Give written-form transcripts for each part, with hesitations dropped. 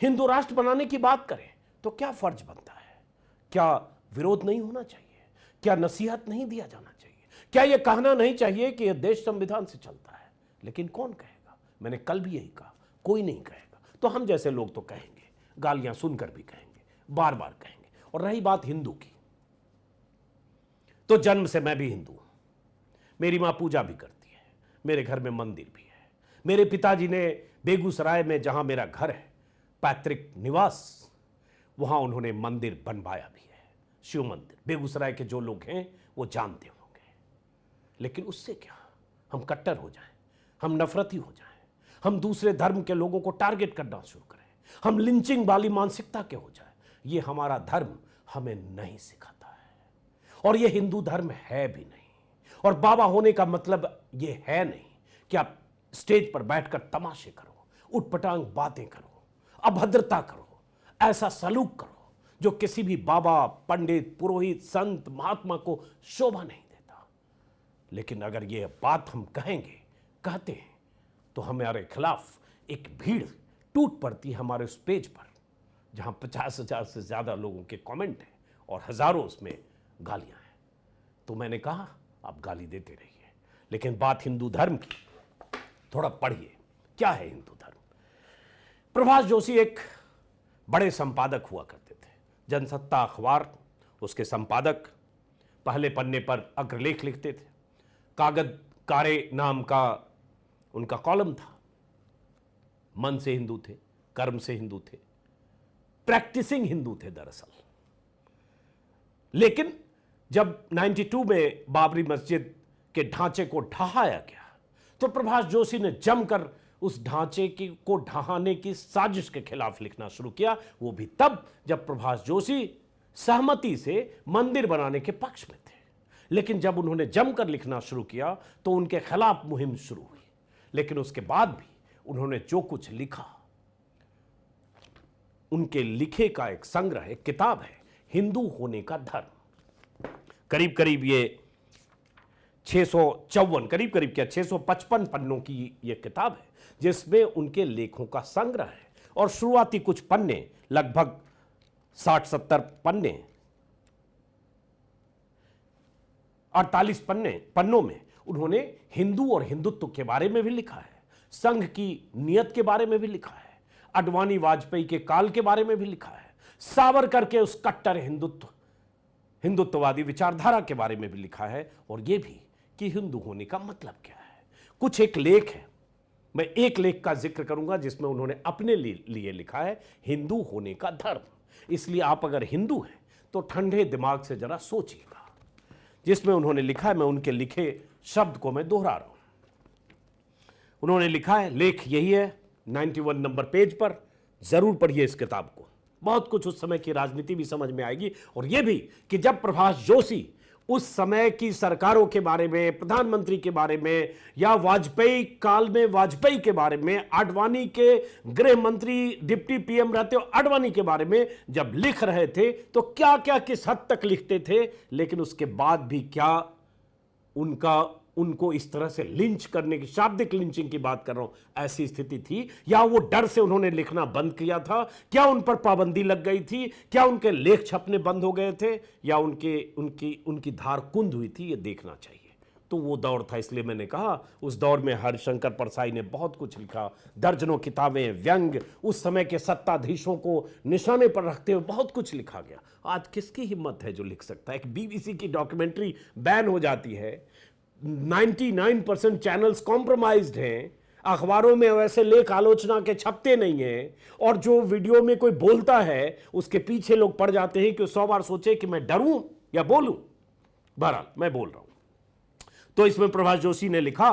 हिंदू राष्ट्र बनाने की बात करें तो क्या फर्ज बनता है? क्या विरोध नहीं होना चाहिए? क्या नसीहत नहीं दिया जाना चाहिए? क्या यह कहना नहीं चाहिए कि यह देश संविधान से चलता है? लेकिन कौन कहेगा? मैंने कल भी यही कहा, कोई नहीं कहेगा। तो हम जैसे लोग तो कहेंगे, गालियां सुनकर भी कहेंगे, बार बार कहेंगे। और रही बात हिंदू की, तो जन्म से मैं भी हिंदू हूं। मेरी मां पूजा भी करती है, मेरे घर में मंदिर भी है। मेरे पिताजी ने बेगूसराय में, जहां मेरा घर है, पैतृक निवास, वहां उन्होंने मंदिर बनवाया भी है, शिव मंदिर। बेगूसराय के जो लोग हैं वो जानते होंगे। लेकिन उससे क्या हम कट्टर हो जाएं, हम नफरती हो जाएं, हम दूसरे धर्म के लोगों को टारगेट करना शुरू करें, हम लिंचिंग वाली मानसिकता के हो जाए? ये हमारा धर्म हमें नहीं सिखाता है, और ये हिंदू धर्म है भी नहीं। और बाबा होने का मतलब ये है नहीं कि आप स्टेज पर बैठकर तमाशे करो, उटपटांग बातें करो, अभद्रता करो, ऐसा सलूक करो जो किसी भी बाबा, पंडित, पुरोहित, संत, महात्मा को शोभा नहीं देता। लेकिन अगर ये बात हम कहेंगे, कहते हैं, तो हमारे खिलाफ एक भीड़ टूट पड़ती है हमारे उस पेज पर, जहां 50,000 से ज्यादा लोगों के कमेंट हैं और हजारों उसमें गालियां हैं। तो मैंने कहा आप गाली देते रहिए, लेकिन बात हिंदू धर्म की, थोड़ा पढ़िए क्या है हिंदू धर्म। प्रभाष जोशी एक बड़े संपादक हुआ करते थे, जनसत्ता अखबार, उसके संपादक। पहले पन्ने पर अग्रलेख लिखते थे, कागज कारे नाम का उनका कॉलम था। मन से हिंदू थे, कर्म से हिंदू थे, प्रैक्टिसिंग हिंदू थे दरअसल। लेकिन जब 92 में बाबरी मस्जिद के ढांचे को ढहाया गया, तो प्रभाष जोशी ने जमकर उस ढांचे को ढहाने की साजिश के खिलाफ लिखना शुरू किया। वो भी तब जब प्रभाष जोशी सहमति से मंदिर बनाने के पक्ष में थे। लेकिन जब उन्होंने जमकर लिखना शुरू किया तो उनके खिलाफ मुहिम शुरू हुई। लेकिन उसके बाद भी उन्होंने जो कुछ लिखा, उनके लिखे का एक संग्रह, एक किताब है, हिंदू होने का धर्म। करीब करीब ये 654, करीब करीब क्या 655 पन्नों की ये किताब है, जिसमें उनके लेखों का संग्रह है। और शुरुआती कुछ पन्ने, लगभग 60-70 पन्ने, 48 पन्नों में उन्होंने हिंदू और हिंदुत्व के बारे में भी लिखा है, संघ की नियत के बारे में भी लिखा है, अडवाणी वाजपेयी के काल के बारे में भी लिखा है, सावरकर के उस कट्टर हिंदुत्ववादी विचारधारा के बारे में भी लिखा है, और यह भी कि हिंदू होने का मतलब क्या है। कुछ एक लेख है, मैं एक लेख का जिक्र करूंगा जिसमें उन्होंने अपने लिए लिखा है, हिंदू होने का धर्म। इसलिए आप अगर हिंदू हैं तो ठंडे दिमाग से जरा सोचिएगा। जिसमें उन्होंने लिखा है, मैं उनके लिखे शब्द को मैं दोहरा रहा हूं। उन्होंने लिखा है, लेख यही है 91 नंबर पेज पर, जरूर पढ़िए इस किताब को। बहुत कुछ उस समय की राजनीति भी समझ में आएगी, और यह भी कि जब प्रभाष जोशी उस समय की सरकारों के बारे में, प्रधानमंत्री के बारे में, या वाजपेयी काल में वाजपेयी के बारे में, आडवाणी के गृह मंत्री, डिप्टी पीएम रहते हो आडवाणी के बारे में जब लिख रहे थे, तो क्या क्या किस हद तक लिखते थे। लेकिन उसके बाद भी क्या उनको इस तरह से लिंच करने की, शाब्दिक लिंचिंग की बात कर रहा हूं, ऐसी स्थिति थी, या वो डर से उन्होंने लिखना बंद किया था? क्या उन पर पाबंदी लग गई थी? क्या उनके लेख छपने बंद हो गए थे, या उनकी धार कुंद हुई थी? ये देखना चाहिए। तो वो दौर था, इसलिए मैंने कहा उस दौर में हरिशंकर परसाई ने बहुत कुछ लिखा, दर्जनों किताबें, व्यंग, उस समय के सत्ताधीशों को निशाने पर रखते हुए बहुत कुछ लिखा गया। आज किसकी हिम्मत है जो लिख सकता है? एक बीबीसी की डॉक्यूमेंट्री बैन हो जाती है, 99% चैनल्स कॉम्प्रोमाइज्ड हैं, अखबारों में वैसे लेख आलोचना के छपते नहीं हैं, और जो वीडियो में कोई बोलता है उसके पीछे लोग पड़ जाते हैं कि 100 बार सोचे कि मैं डरूं या बोलूं। बहरहाल मैं बोल रहा हूं। तो इसमें प्रभाष जोशी ने लिखा,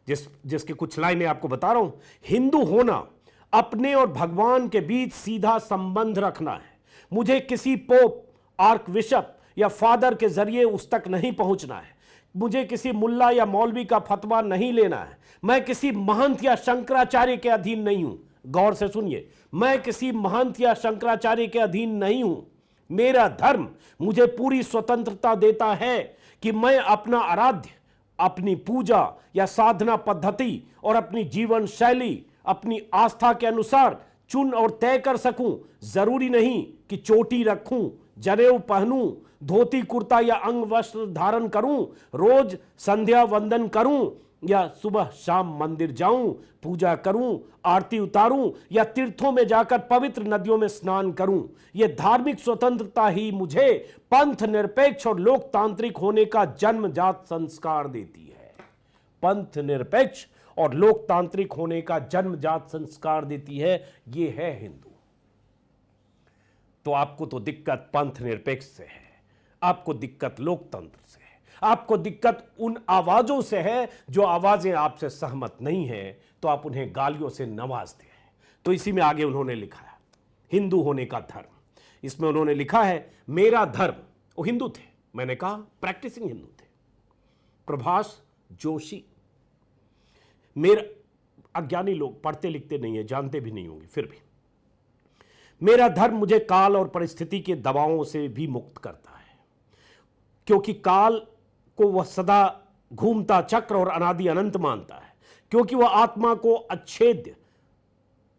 जिसके कुछ लाइनें आपको बता रहा हूं। हिंदू होना अपने और भगवान के बीच सीधा संबंध रखना है। मुझे किसी पोप, आर्क बिशप या फादर के जरिए उस तक नहीं पहुंचना है। मुझे किसी मुल्ला या मौलवी का फतवा नहीं लेना है। मैं किसी महंत या शंकराचार्य के अधीन नहीं हूं। गौर से सुनिए, मैं किसी महंत या शंकराचार्य के अधीन नहीं हूं। मेरा धर्म मुझे पूरी स्वतंत्रता देता है कि मैं अपना आराध्य, अपनी पूजा या साधना पद्धति और अपनी जीवन शैली अपनी आस्था के अनुसार चुन और तय कर सकूं। जरूरी नहीं कि चोटी रखूं, जनेऊ पहनूं, धोती कुर्ता या अंग वस्त्र धारण करूं, रोज संध्या वंदन करूं या सुबह शाम मंदिर जाऊं, पूजा करूं, आरती उतारूं या तीर्थों में जाकर पवित्र नदियों में स्नान करूं। यह धार्मिक स्वतंत्रता ही मुझे पंथ निरपेक्ष और लोकतांत्रिक होने का जन्मजात संस्कार देती है। पंथ निरपेक्ष और लोकतांत्रिक होने का जन्मजात संस्कार देती है। यह है हिंदू। तो आपको तो दिक्कत पंथ निरपेक्ष से है, आपको दिक्कत लोकतंत्र से है, आपको दिक्कत उन आवाजों से है जो आवाजें आपसे सहमत नहीं है, तो आप उन्हें गालियों से नवाजते हैं। तो इसी में आगे उन्होंने लिखा है हिंदू होने का धर्म। इसमें उन्होंने लिखा है मेरा धर्म, वो हिंदू थे, मैंने कहा प्रैक्टिसिंग हिंदू थे, प्रभाष जोशी। मेरा, अज्ञानी लोग पढ़ते लिखते नहीं है, जानते भी नहीं होंगे, फिर भी मेरा धर्म मुझे काल और परिस्थिति के दबावों से भी मुक्त करता है, क्योंकि काल को वह सदा घूमता चक्र और अनादि अनंत मानता है, क्योंकि वह आत्मा को अच्छेद्य,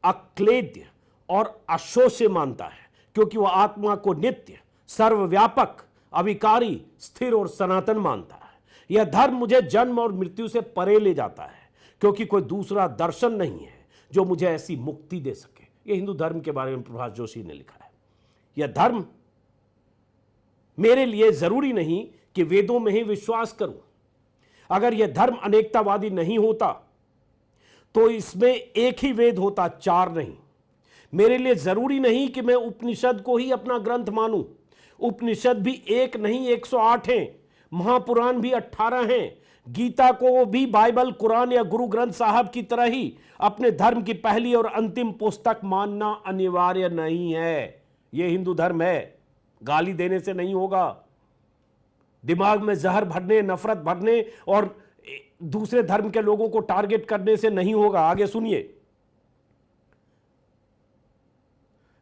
अक्लेद्य और अशोष्य मानता है, क्योंकि वह आत्मा को नित्य, सर्वव्यापक, अविकारी, स्थिर और सनातन मानता है। यह धर्म मुझे जन्म और मृत्यु से परे ले जाता है, क्योंकि कोई दूसरा दर्शन नहीं है जो मुझे ऐसी मुक्ति दे सके। यह हिंदू धर्म के बारे में प्रभाष जोशी ने लिखा है। यह धर्म मेरे लिए जरूरी नहीं कि वेदों में ही विश्वास करूं। अगर यह धर्म अनेकतावादी नहीं होता तो इसमें एक ही वेद होता, चार नहीं। मेरे लिए जरूरी नहीं कि मैं उपनिषद को ही अपना ग्रंथ मानूं। उपनिषद भी एक नहीं 108 हैं, महापुराण भी 18 हैं। गीता को भी बाइबल, कुरान या गुरु ग्रंथ साहब की तरह ही अपने धर्म की पहली और अंतिम पुस्तक मानना अनिवार्य नहीं है। यह हिंदू धर्म है। गाली देने से नहीं होगा, दिमाग में जहर भरने, नफरत भरने और दूसरे धर्म के लोगों को टारगेट करने से नहीं होगा। आगे सुनिए,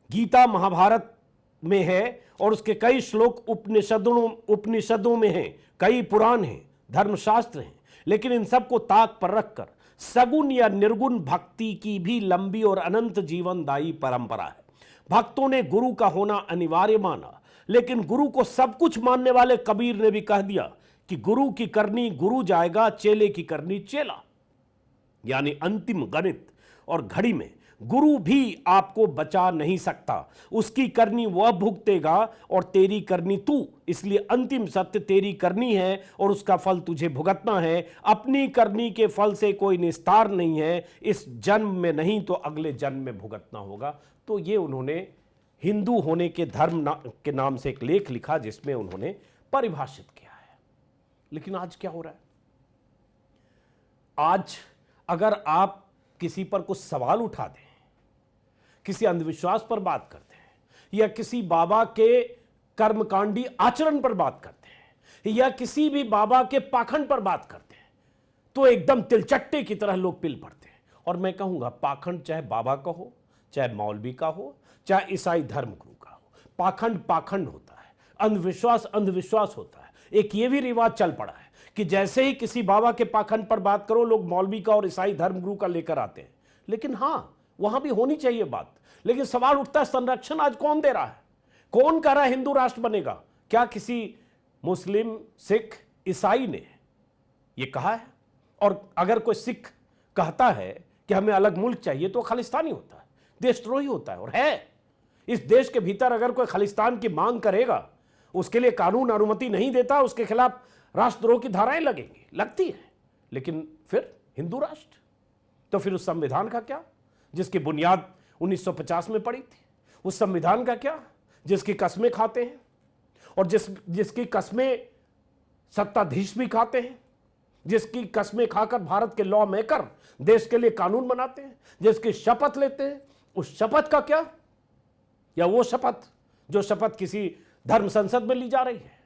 गीता महाभारत में है और उसके कई श्लोक उपनिषदों में हैं, कई पुराण हैं, धर्मशास्त्र हैं, लेकिन इन सब को ताक पर रखकर सगुण या निर्गुण भक्ति की भी लंबी और अनंत जीवनदायी परंपरा है। भक्तों ने गुरु का होना अनिवार्य माना, लेकिन गुरु को सब कुछ मानने वाले कबीर ने भी कह दिया कि गुरु की करनी गुरु जाएगा, चेले की करनी चेला। यानी अंतिम गणित और घड़ी में गुरु भी आपको बचा नहीं सकता, उसकी करनी वह भुगतेगा और तेरी करनी तू। इसलिए अंतिम सत्य तेरी करनी है और उसका फल तुझे भुगतना है। अपनी करनी के फल से कोई निस्तार नहीं है, इस जन्म में नहीं तो अगले जन्म में भुगतना होगा। तो ये उन्होंने हिंदू होने के धर्म के नाम से एक लेख लिखा जिसमें उन्होंने परिभाषित किया है। लेकिन आज क्या हो रहा है? आज अगर आप किसी पर कुछ सवाल उठा दें, किसी अंधविश्वास पर बात करते हैं या किसी बाबा के कर्मकांडी आचरण पर बात करते हैं या किसी भी बाबा के पाखंड पर बात करते हैं, तो एकदम तिलचट्टे की तरह लोग पिल पड़ते हैं। और मैं कहूंगा पाखंड चाहे बाबा का हो, चाहे मौलवी का हो, चाहे ईसाई धर्म गुरु का हो, पाखंड पाखंड होता है, अंधविश्वास अंधविश्वास होता है। एक ये भी रिवाज चल पड़ा है कि जैसे ही किसी बाबा के पाखंड पर बात करो, लोग मौलवी का और ईसाई धर्म गुरु का लेकर आते हैं। लेकिन हां, वहां भी होनी चाहिए बात। लेकिन सवाल उठता है, संरक्षण आज कौन दे रहा है? कौन कह रहा है हिंदू राष्ट्र बनेगा? क्या किसी मुस्लिम, सिख, ईसाई ने यह कहा है? और अगर कोई सिख कहता है कि हमें अलग मुल्क चाहिए तो खालिस्तानी होता है, देशद्रोही होता है। और है, इस देश के भीतर अगर कोई खालिस्तान की मांग करेगा, उसके लिए कानून अनुमति नहीं देता, उसके खिलाफ राष्ट्रद्रोह की धाराएं लगेंगी, लगती है। लेकिन फिर हिंदू राष्ट्र, तो फिर उस संविधान का क्या जिसकी बुनियाद 1950 में पड़ी थी? उस संविधान का क्या जिसकी कस्में खाते हैं और जिसकी कस्में सत्ताधीश भी खाते हैं, जिसकी कस्में खाकर भारत के लॉ मेकर देश के लिए कानून बनाते हैं, जिसकी शपथ लेते हैं, उस शपथ का क्या? या वो शपथ जो शपथ किसी धर्म संसद में ली जा रही है,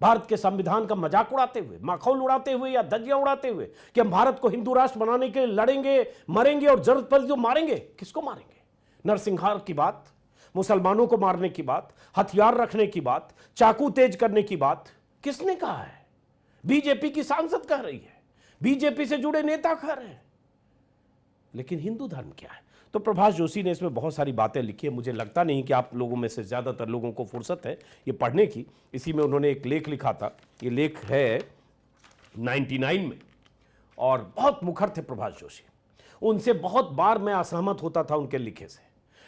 भारत के संविधान का मजाक उड़ाते हुए, माखौल उड़ाते हुए या धज्जियां उड़ाते हुए कि हम भारत को हिंदू राष्ट्र बनाने के लिए लड़ेंगे, मरेंगे और जरूरत पड़ी तो मारेंगे। किसको मारेंगे? नरसंहार की बात, मुसलमानों को मारने की बात, हथियार रखने की बात, चाकू तेज करने की बात किसने कहा है? बीजेपी की सांसद कह रही है, बीजेपी से जुड़े नेता कह रहे हैं। लेकिन हिंदू धर्म क्या है? तो प्रभाष जोशी ने इसमें बहुत सारी बातें लिखी है। मुझे लगता नहीं कि आप लोगों में से ज़्यादातर लोगों को फुर्सत है ये पढ़ने की। इसी में उन्होंने एक लेख लिखा था, ये लेख है 99 में, और बहुत मुखर थे प्रभाष जोशी। उनसे बहुत बार मैं असहमत होता था उनके लिखे से,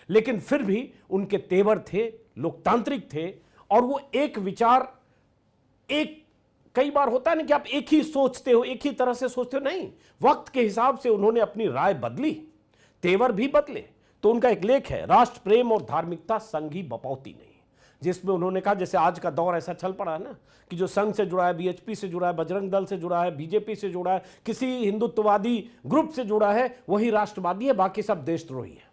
लेकिन फिर भी उनके तेवर थे, लोकतांत्रिक थे, और वो एक विचार, एक कई बार होता है ना कि आप एक ही सोचते हो, एक ही तरह से सोचते हो, नहीं, वक्त के हिसाब से उन्होंने अपनी राय बदली, तेवर भी बदले। तो उनका एक लेख है, राष्ट्र प्रेम और धार्मिकता संघ ही बपौती नहीं, जिसमें उन्होंने कहा जैसे आज का दौर ऐसा चल पड़ा है ना कि जो संघ से जुड़ा है, बीएचपी से जुड़ा है, बजरंग दल से जुड़ा है, बीजेपी से जुड़ा है, किसी हिंदुत्ववादी ग्रुप से जुड़ा है, वही राष्ट्रवादी है, बाकी सब देशद्रोही है।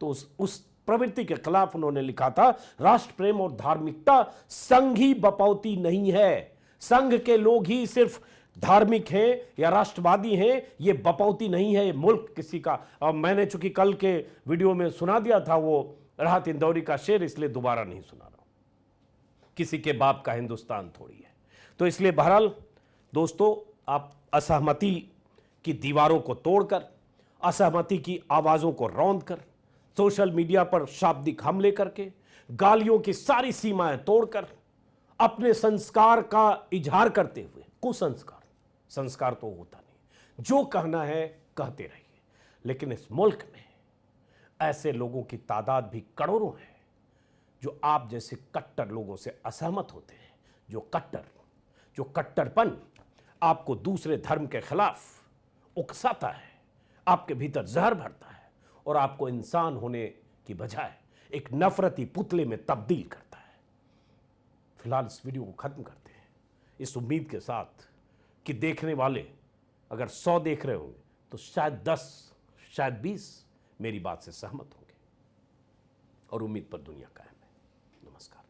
तो उस प्रवृत्ति के खिलाफ उन्होंने लिखा था, राष्ट्र प्रेम और धार्मिकता संघ ही बपौती नहीं है। संघ के लोग ही सिर्फ धार्मिक हैं या राष्ट्रवादी हैं, ये बपौती नहीं है, ये मुल्क किसी का। अब मैंने चूंकि कल के वीडियो में सुना दिया था वो राहत इंदौरी का शेर, इसलिए दोबारा नहीं सुना रहा हूं। किसी के बाप का हिंदुस्तान थोड़ी है। तो इसलिए बहरहाल दोस्तों, आप असहमति की दीवारों को तोड़कर, असहमति की आवाजों को रौंदकर, सोशल मीडिया पर शाब्दिक हमले करके, गालियों की सारी सीमाएं तोड़कर, अपने संस्कार का इजहार करते हुए, कुसंस्कार, संस्कार तो होता नहीं, जो कहना है कहते रहिए। लेकिन इस मुल्क में ऐसे लोगों की तादाद भी करोड़ों है जो आप जैसे कट्टर लोगों से असहमत होते हैं, जो कट्टरपन आपको दूसरे धर्म के खिलाफ उकसाता है, आपके भीतर जहर भरता है और आपको इंसान होने की बजाय एक नफरती पुतले में तब्दील करता है। फिलहाल इस वीडियो को खत्म करते हैं, इस उम्मीद के साथ कि देखने वाले अगर 100 देख रहे होंगे तो शायद 10, शायद 20 मेरी बात से सहमत होंगे, और उम्मीद पर दुनिया कायम है। नमस्कार।